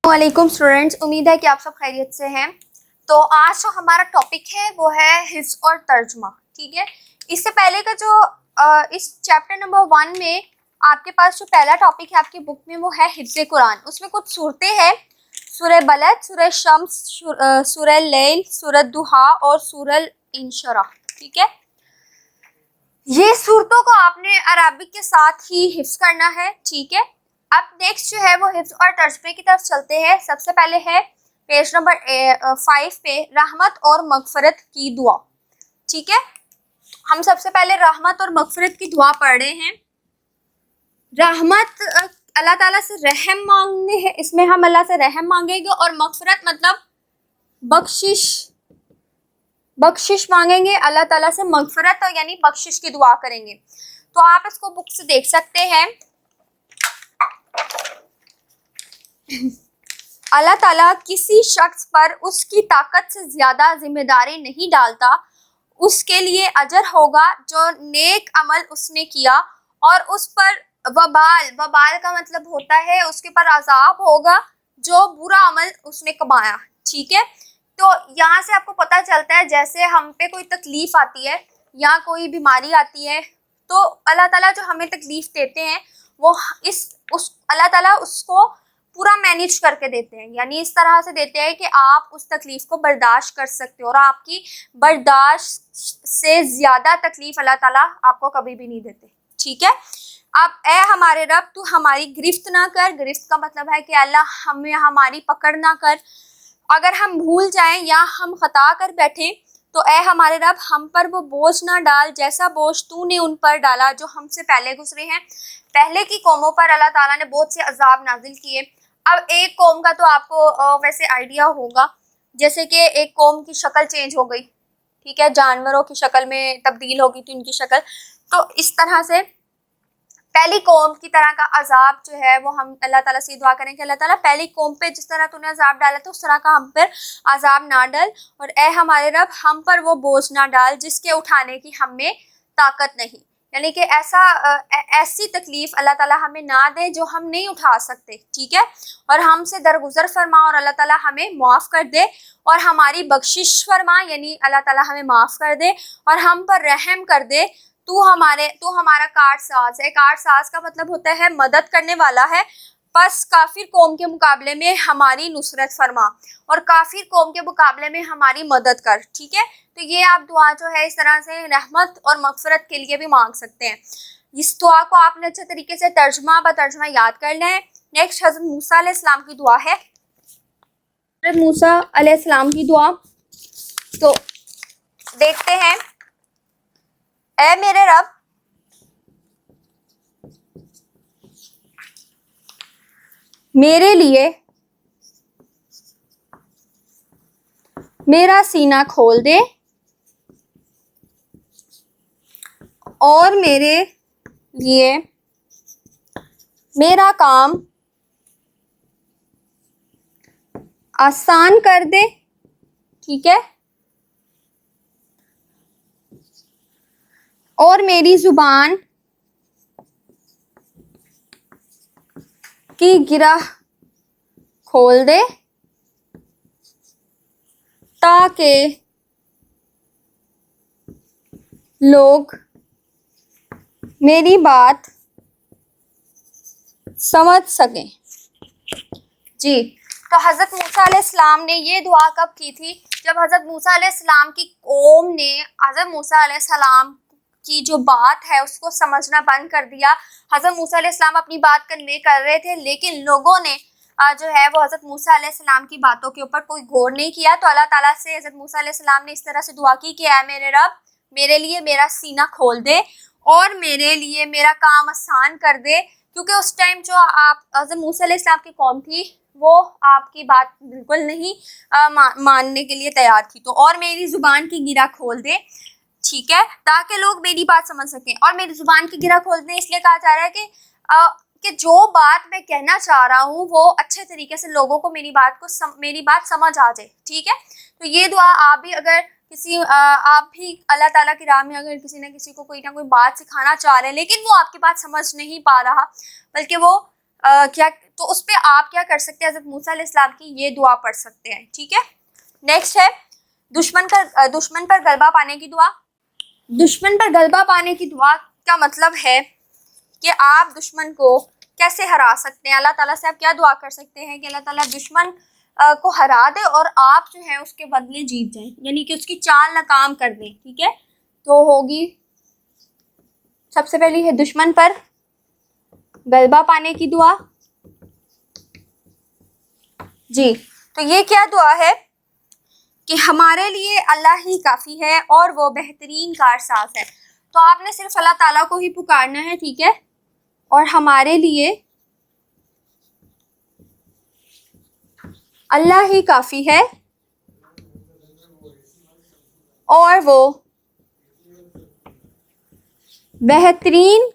वालेकुम स्टूडेंट्स, उम्मीद है कि आप सब खैरियत से हैं। तो आज जो हमारा टॉपिक है वो है हिफ्ज़ और तर्जुमा। ठीक है, इससे पहले का जो इस चैप्टर नंबर 1 में आपके पास जो पहला टॉपिक है आपकी बुक में वो है हिफ्ज़ कुरान। उसमें कुछ सूरतें हैं, सूरह बलद, सूरह शम्स, सूरह लैल, सूरह दुहा और सूरह इंशराह। ठीक है, ये सूरतों को आपने अरबिक के साथ ही हिफ्ज़ करना है। ठीक है, अब नेक्स्ट जो है वो हिफ्ज़ और तर्जुमे की तरफ चलते हैं। सबसे पहले है पेज नंबर 5 पे रहमत और मगफरत की दुआ। ठीक है, हम सबसे पहले रहमत और मगफरत की दुआ पढ़ रहे हैं। रहमत अल्लाह ताला से रहम मांगने हैं, इसमें हम अल्लाह से रहम मांगेंगे, और मगफरत मतलब बख्शिश मांगेंगे, अल्लाह ताला से मगफरत यानी बख्शिश की दुआ करेंगे। तो आप इसको बुक से देख सकते हैं। अल्लाह ताला किसी शख्स पर उसकी ताकत से ज़्यादा जिम्मेदारी नहीं डालता। उसके लिए अजर होगा जो नेक अमल उसने किया, और उस पर वबाल का मतलब होता है उसके पर अजाब होगा जो बुरा अमल उसने कमाया। ठीक है, तो यहाँ से आपको पता चलता है जैसे हम पे कोई तकलीफ़ आती है या कोई बीमारी आती है, तो अल्लाह ताला जो हमें तकलीफ़ देते हैं वो अल्लाह ताला उसको पूरा मैनेज करके देते हैं, यानी इस तरह से देते हैं कि आप उस तकलीफ़ को बर्दाश्त कर सकते हो, और आपकी बर्दाश्त से ज़्यादा तकलीफ़ अल्लाह ताला आपको कभी भी नहीं देते। ठीक है, अब ए हमारे रब तू हमारी गिरफ्त ना कर। गिरफ्त का मतलब है कि अल्लाह हमें हमारी पकड़ ना कर। अगर हम भूल जाएं या हम खता कर बैठें तो ए हमारे रब हम पर वो बोझ ना डाल जैसा बोझ तूने उन पर डाला जो हमसे पहले गुजरे हैं। पहले की कौमों पर अल्लाह ताला ने बहुत से अजाब नाजिल किए। अब एक कौम का तो आपको वैसे आइडिया होगा, जैसे कि एक कौम की शक्ल चेंज हो गई, ठीक है, जानवरों की शक्ल में तब्दील हो गई थी उनकी शक्ल। तो इस तरह से पहली कौम की तरह का अजाब जो है वो हम अल्लाह ताला से दुआ करें कि अल्लाह ताला पहली कौम पे जिस तरह तूने अजाब डाला था उस तरह का हम पर अजाब ना डाल, और ए हमारे रब हम पर वो बोझ ना डाल जिसके उठाने की हम में ताकत नहीं, यानी कि ऐसी तकलीफ़ अल्लाह ताला हमें ना दे जो हम नहीं उठा सकते। ठीक है, और हमसे दरगुजर फरमा और अल्लाह ताला हमें माफ़ कर दे और हमारी बख्शिश फरमा, यानी अल्लाह ताला हमें माफ़ कर दे और हम पर रहम कर दे। तू हमारा कारसाज है। कारसाज का मतलब होता है मदद करने वाला है। बस काफिर कौम के मुकाबले में हमारी नुसरत फरमा और काफिर कौम के मुकाबले में हमारी मदद कर। ठीक है, तो ये आप दुआ जो है इस तरह से रहमत और मगफरत के लिए भी मांग सकते हैं। इस दुआ को आपने अच्छे तरीके से तर्जुमा ब तर्जुमा याद कर लें। नेक्स्ट हज़रत मूसा अलैहिस्सलाम की दुआ है। हज़रत मूसा अलैहिस्सलाम की दुआ तो देखते हैं। ऐ मेरे रब, मेरे लिए मेरा सीना खोल दे और मेरे लिए मेरा काम आसान कर दे। ठीक है, और मेरी जुबान की गिरह खोल दे ताकि लोग मेरी बात समझ सकें। जी, तो हज़रत मूसा अलैहिस्सलाम ने ये दुआ कब की थी? जब हज़रत मूसा अलैहिस्सलाम की कौम ने हज़रत मूसा अलैहिस्सलाम की जो बात है उसको समझना बंद कर दिया। हज़रत मूसा अलैहिस्सलाम अपनी बात कन्वे कर रहे थे, लेकिन लोगों ने जो है वो हज़रत मूसा अलैहिस्सलाम की बातों के ऊपर कोई गौर नहीं किया। तो अल्लाह ताला से हज़रत मूसा अलैहिस्सलाम ने इस तरह से दुआ की कि ऐ मेरे रब, मेरे लिए मेरा सीना खोल दे और मेरे लिए मेरा काम आसान कर दे, क्योंकि उस टाइम जो आप हज़रत मूसा अलैहिस्सलाम की कौम थी वो आपकी बात बिल्कुल नहीं मानने के लिए तैयार थी। तो और मेरी ज़ुबान की गिरा खोल दे, ठीक है, ताकि लोग मेरी बात समझ सकें। और मेरी ज़ुबान की गिरा खोल दे इसलिए कहा जा रहा है कि जो बात मैं कहना चाह रहा हूँ वो अच्छे तरीके से लोगों को मेरी बात समझ आ जाए। ठीक है, तो ये दुआ आप भी अगर आप भी अल्लाह ताला की राह में अगर किसी न किसी को कोई ना कोई बात सिखाना चाह रहे हैं लेकिन वो आपकी बात समझ नहीं पा रहा, बल्कि वो क्या, तो उस पर आप क्या कर सकते हैं, हज़रत मूसा अलैहिस्सलाम की ये दुआ पढ़ सकते हैं। ठीक है, नेक्स्ट है दुश्मन पर गलबा पाने की दुआ। दुश्मन पर गलबा पाने की दुआ का मतलब है कि आप दुश्मन को कैसे हरा सकते हैं। अल्लाह ताला से आप क्या दुआ कर सकते हैं कि अल्लाह ताला दुश्मन को हरा दे और आप जो है उसके बदले जीत जाएं, यानी कि उसकी चाल नाकाम कर दें। ठीक है, तो होगी सबसे पहली है दुश्मन पर गलबा पाने की दुआ। जी, तो ये क्या दुआ है कि हमारे लिए अल्लाह ही काफ़ी है और वो बेहतरीन कारसाज है। तो आपने सिर्फ अल्लाह ताला को ही पुकारना है। ठीक है, और हमारे लिए अल्लाह ही काफ़ी है और वो बेहतरीन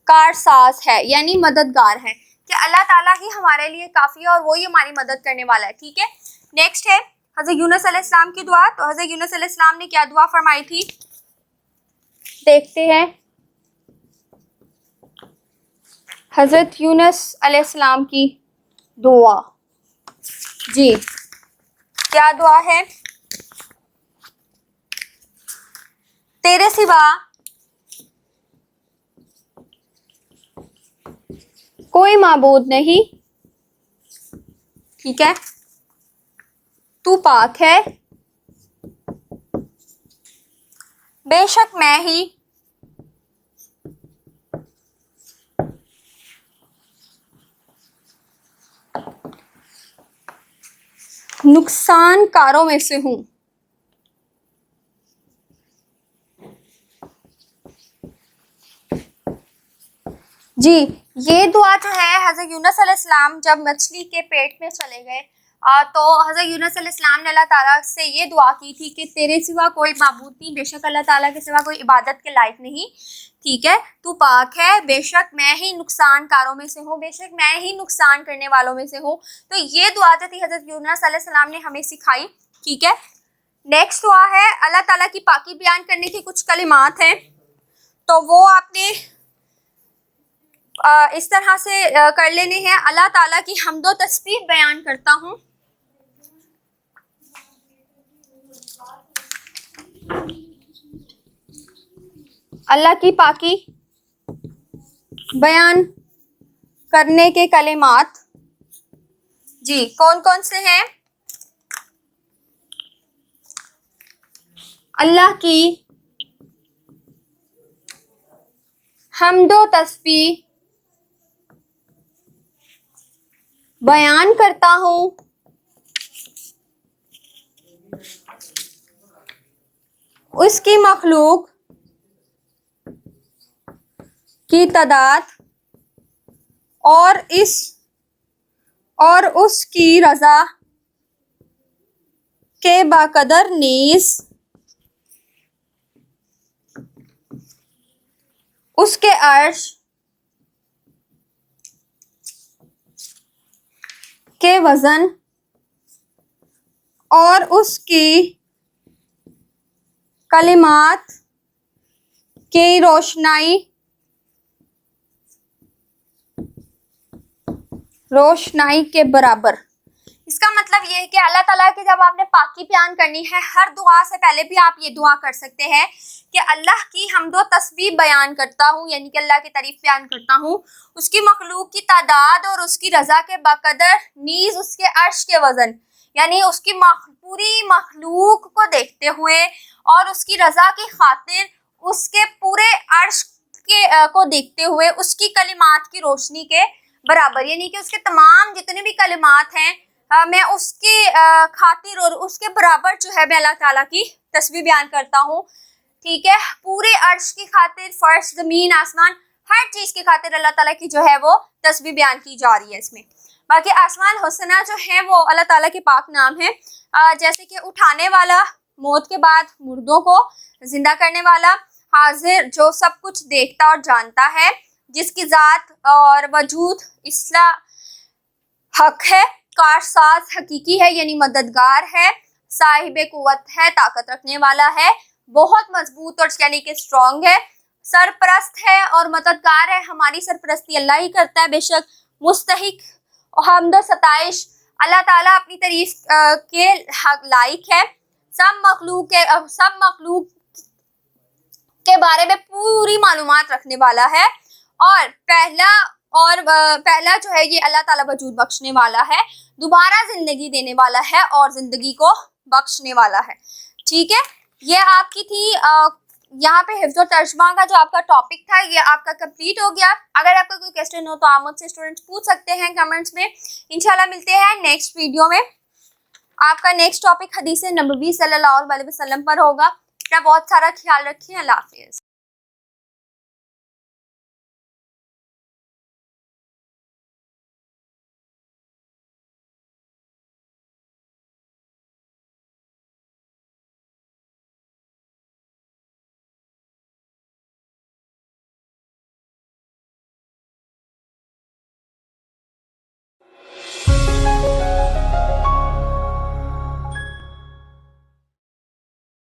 कारसाज है, यानी मददगार है, कि अल्लाह ताला ही हमारे लिए काफ़ी है और वो ही हमारी मदद करने वाला है। ठीक है, नेक्स्ट है हज़रत यूनुस अलैहिस्सलाम की दुआ। तो हज़रत यूनुस अलैहिस्सलाम ने क्या दुआ फरमाई थी, देखते हैं। हज़रत यूनुस अलैहिस्सलाम की दुआ, जी क्या दुआ है, तेरे सिवा कोई माबूद नहीं, ठीक है, तू पाक है, बेशक मैं ही नुकसानकारों में से हूँ। जी, ये दुआ जो है हज़रत यूनुस अलैहिस्सलाम जब मछली के पेट में चले गए तो हज़रत यूनुस अलैहिस्सलाम ने अल्लाह ताला से ये दुआ की थी कि तेरे सिवा कोई माबूद नहीं, बेशक अल्लाह ताला के सिवा कोई इबादत के लायक नहीं, ठीक है, तू पाक है, बेशक मैं ही नुकसानकारों में से हूँ, बेशक मैं ही नुकसान करने वालों में से हूँ। तो ये दुआ जो थी हज़रत यूनुस अलैहिस्सलाम ने हमें सिखाई। ठीक है, नेक्स्ट दुआ है अल्लाह ताला की पाकी बयान करने की कुछ कलिमात हैं, तो वो आपने इस तरह से कर लेने हैं। अल्लाह ताला की हम्दो तस्बीह बयान करता हूँ, अल्लाह की पाकी बयान करने के कलिमात जी कौन कौन से हैं, अल्लाह की हम्दो तस्बीह बयान करता हूँ, उसकी मखलूक की तादाद और उसकी रज़ा के बाकदर नीज़ उसके अर्श के वज़न और उसकी कलिमात की रोशनाई के बराबर। इसका मतलब ये है कि अल्लाह ताला की जब आपने पाकी बयान करनी है, हर दुआ से पहले भी आप ये दुआ कर सकते हैं कि अल्लाह की हम्दो तस्बीह बयान करता हूँ, यानी कि अल्लाह की तारीफ बयान करता हूँ, उसकी मखलूक की तादाद और उसकी रज़ा के बकदर नीज़ उसके अर्श के वज़न, यानी उसकी पूरी मखलूक को देखते हुए और उसकी रज़ा की खातिर उसके पूरे अर्श के को देखते हुए उसकी कलिमात की रोशनी के बराबर, यानी कि उसके तमाम जितने भी कलिमात हैं मैं उसकी खातिर और उसके बराबर जो है मैं अल्लाह ताला की तस्बीह बयान करता हूँ। ठीक है, पूरे अर्श की खातिर, फर्श, ज़मीन, आसमान, हर चीज़ की खातिर अल्लाह ताला की जो है वो तस्बीह बयान की जा रही है इसमें। बाकी आसमान हुस्ना जो है वो अल्लाह ताला के पाक नाम है, जैसे कि उठाने वाला, मौत के बाद मुर्दों को जिंदा करने वाला, हाजिर जो सब कुछ देखता और जानता है, जिसकी ज़ात और वजूद इसला हक है, कारसाज हकीकी है यानी मददगार है, साहिब कुव्वत है, ताकत रखने वाला है, बहुत मजबूत और यानी कि स्ट्रॉन्ग है, सरपरस्त है और मददगार है। हमारी सरपरस्ती अल्लाह ही करता है बेशक। मुस्तहिक हम्द सताइश, अल्लाह ताला अपनी तारीफ के लायक है। सब मखलूक के बारे में पूरी मालूमात रखने वाला है। और पहला जो है ये अल्लाह ताला वजूद बख्शने वाला है, दोबारा जिंदगी देने वाला है और जिंदगी को बख्शने वाला है। ठीक है, ये आपकी थी यहाँ पे हिफ्ज़ और तर्जुमा का जो आपका टॉपिक था ये आपका कंप्लीट हो गया। अगर आपका कोई क्वेश्चन हो तो आप मुझसे स्टूडेंट्स पूछ सकते हैं कमेंट्स में। इंशाल्लाह मिलते हैं नेक्स्ट वीडियो में। आपका नेक्स्ट टॉपिक हदीस नबवी सल्लल्लाहु अलैहि वसल्लम पर होगा। अपना बहुत सारा ख्याल रखिए। अल्लाह हाफिज़।